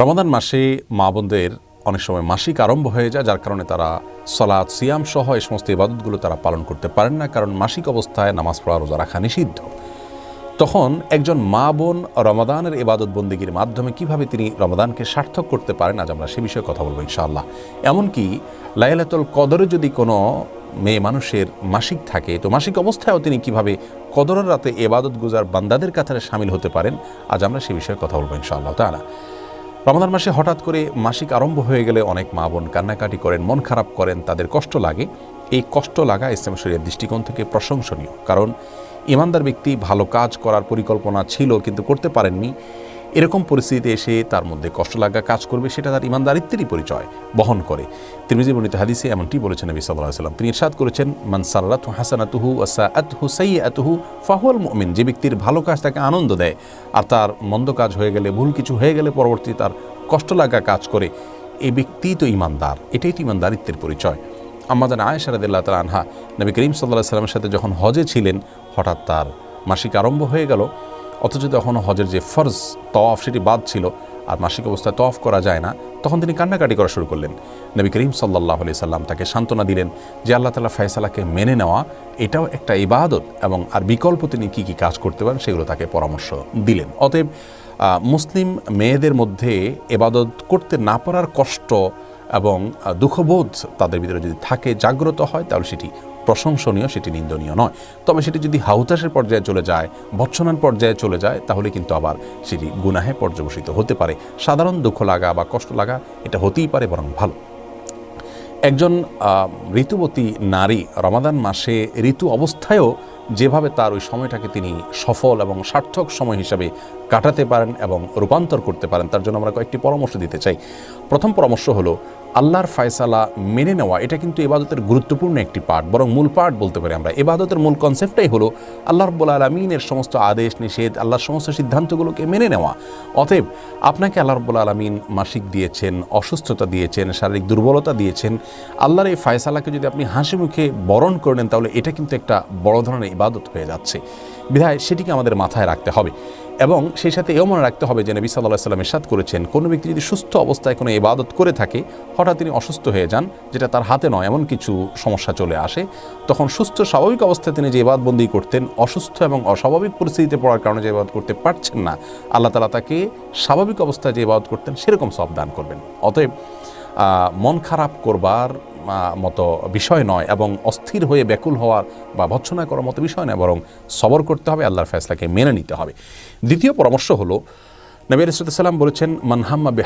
রমাদান মাসে মা বোনদের অনেক সময় মাসিক আরম্ভ হয়ে যায়, যার কারণে তারা সালাত সিয়াম সহ এই সমস্ত ইবাদতগুলো তারা পালন করতে পারেন না, কারণ মাসিক অবস্থায় নামাজ পড়া রোজা রাখা নিষিদ্ধ। তখন একজন মা বোন রমাদানের ইবাদত বন্দেগীর মাধ্যমে কিভাবে তিনি রমাদানকে সার্থক করতে পারেন, আজ আমরা সে বিষয়ে কথা বলবো ইনশাআল্লাহ। এমনকি লাইলাতুল কদরে যদি কোনো মেয়ে মানুষের মাসিক থাকে, তো মাসিক অবস্থায়ও তিনি কিভাবে কদরের রাতে ইবাদত গুজার বান্দাদের কাতারে শামিল হতে পারেন, আজ আমরা সে বিষয়ে কথা বলবো ইনশাআল্লাহ তাআলা। রমাদান মাসে হঠাৎ করে মাসিক আরম্ভ হয়ে গেলে অনেক মা বোন কান্নাকাটি করেন, মন খারাপ করেন, তাদের কষ্ট লাগে। এই কষ্ট লাগা ইসলাম শরীয়তের দৃষ্টিকোণ থেকে প্রশংসনীয়, কারণ ইমানদার ব্যক্তি ভালো কাজ করার পরিকল্পনা ছিল কিন্তু করতে পারেননি, এরকম পরিস্থিতিতে এসে তার মধ্যে কষ্ট লাগা কাজ করবে, সেটা তার ইমানদারিত্বেরই পরিচয় বহন করে। তিরমিজি বর্ণিত হাদিসে এমনটি বলেছেন নবী সাল্লাল্লাহু আলাইহি ওয়াসাল্লাম। তিনি ইরশাদ করেছেন, মান সাররাতহু হাসানাতুহু ওয়া সাআতহু সাইয়্যাতুহু ফাহুয়াল মুমিন। যে ব্যক্তির ভালো কাজ তাকে আনন্দ দেয় আর তার মন্দ কাজ হয়ে গেলে, ভুল কিছু হয়ে গেলে পরবর্তীতে তার কষ্ট লাগা কাজ করে, এই ব্যক্তি তো ইমানদার। এটাই তো ইমানদারিত্বের পরিচয়। আম্মা জান আয়েশা রাদিয়াল্লাহু তাআলা আনহা নবী করিম সাল্লাল্লাহু আলাইহি ওয়াসাল্লামের সাথে যখন হজে ছিলেন, হঠাৎ তার মাসিক আরম্ভ হয়ে গেল, অথচ তখন হজের যে ফরজ তওয়াফ সেটি বাদ ছিল আর মাসিক অবস্থায় তওয়াফ করা যায় না, তখন তিনি কান্নাকাটি করা শুরু করলেন। নবী করিম সাল্লাল্লাহু আলাইহি সাল্লাম তাকে সান্ত্বনা দিলেন যে আল্লাহ তাআলার ফয়সালাকে মেনে নেওয়া এটাও একটা ইবাদত, এবং আর বিকল্প তিনি কী কী কাজ করতে পারেন সেগুলো তাকে পরামর্শ দিলেন। অতএব মুসলিম মেয়েদের মধ্যে ইবাদত করতে না পারার কষ্ট এবং দুঃখবোধ তাদের ভিতরে যদি থাকে, জাগ্রত হয়, তাহলে সেটি প্রশংসনীয়, সেটি নিন্দনীয় নয়। তবে সেটি যদি হাউতাসের পর্যায়ে চলে যায়, ভৎসনার পর্যায়ে চলে যায়, তাহলে কিন্তু আবার সেটি গুনাহে পর্যবসিত হতে পারে। সাধারণ দুঃখ লাগা বা কষ্ট লাগা এটা হতেই পারে, বরং ভালো। একজন ঋতুবতী নারী রমাদান মাসে ঋতু অবস্থায়ও যেভাবে তার ওই সময়টাকে তিনি সফল এবং সার্থক সময় হিসাবে কাটাতে পারেন এবং রূপান্তর করতে পারেন, তার জন্য আমরা কয়েকটি পরামর্শ দিতে চাই। প্রথম পরামর্শ হলো, আল্লাহর ফয়সালা মেনে নেওয়া। এটা কিন্তু ইবাদতের গুরুত্বপূর্ণ একটি পার্ট, বরং মূল পার্ট বলতে পারি আমরা। ইবাদতের মূল কনসেপ্টটাই হলো আল্লাহ রাব্বুল আলামিনের সমস্ত আদেশ নিষেধ, আল্লাহর সমস্ত সিদ্ধান্তগুলোকে মেনে নেওয়া। অতএব আপনাকে আল্লাহ রাব্বুল আলামিন মাসিক দিয়েছেন, অসুস্থতা দিয়েছেন, শারীরিক দুর্বলতা দিয়েছেন, আল্লাহর এই ফয়সালাকে যদি আপনি হাসি মুখে বরণ করে নেন, তাহলে এটা কিন্তু একটা বড় ধরনের ইবাদত হয়ে যাচ্ছে। বিধায় সেটিকে আমাদের মাথায় রাখতে হবে, এবং সেই সাথে এও মনে রাখতে হবে যে নবী সাল্লাল্লাহু আলাইহি ওয়াসাল্লাম ইরশাদ করেছেন, কোনো ব্যক্তি যদি সুস্থ অবস্থায় কোনো ইবাদত করে থাকে, হঠাৎ তিনি অসুস্থ হয়ে যান, যেটা তার হাতে নয়, এমন কিছু সমস্যা চলে আসে, তখন সুস্থ স্বাভাবিক অবস্থায় তিনি যে ইবাদতবন্দি করতেন, অসুস্থ এবং অস্বাভাবিক পরিস্থিতিতে পড়ার কারণে যে ইবাদত করতে পারছেন না, আল্লাহ তাআলা তাকে স্বাভাবিক অবস্থায় যে ইবাদত করতেন সেরকম সওয়াব দান করবেন। অতএব মন খারাপ করবার মতো বিষয় নয়, এবং অস্থির হয়ে ব্যাকুল হওয়ার বা ভৎসনা করার মতো বিষয় নয়, বরং সবর করতে হবে, আল্লাহর ফয়সালাকে মেনে নিতে হবে। দ্বিতীয় পরামর্শ হলো, নবী আলাইহিস সালাম বলেছেন, মান হাম্মা